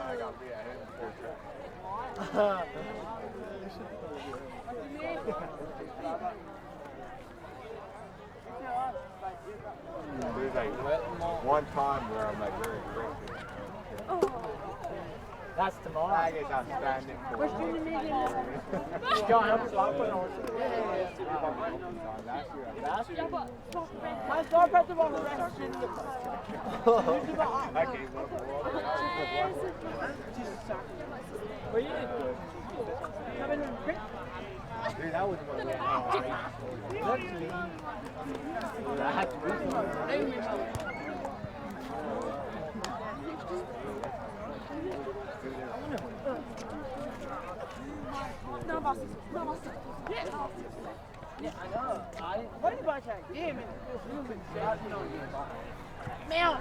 I got me at him before There's like one time where I'm like very grateful. That's tomorrow. I guess I'm standing for What's doing the meeting? John, help us out with all last year. My dog had the wrong direction. I gave up. Where you did? Come in and pick. Dude, that was one of the I had to read. No, boss. No, boss. Yeah, I know. What did I check? Damn it. Mel.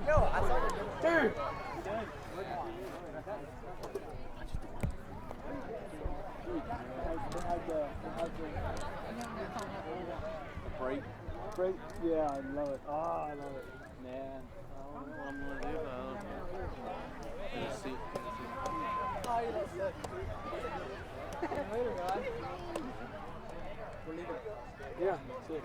Yo, I saw it. Dude. break. Break? Yeah, I love it. Oh, I love it. Man, I don't know what I'm gonna do about it. Let's see. Oh, you look sick. Later, guys. We're leaving. Yeah, see you.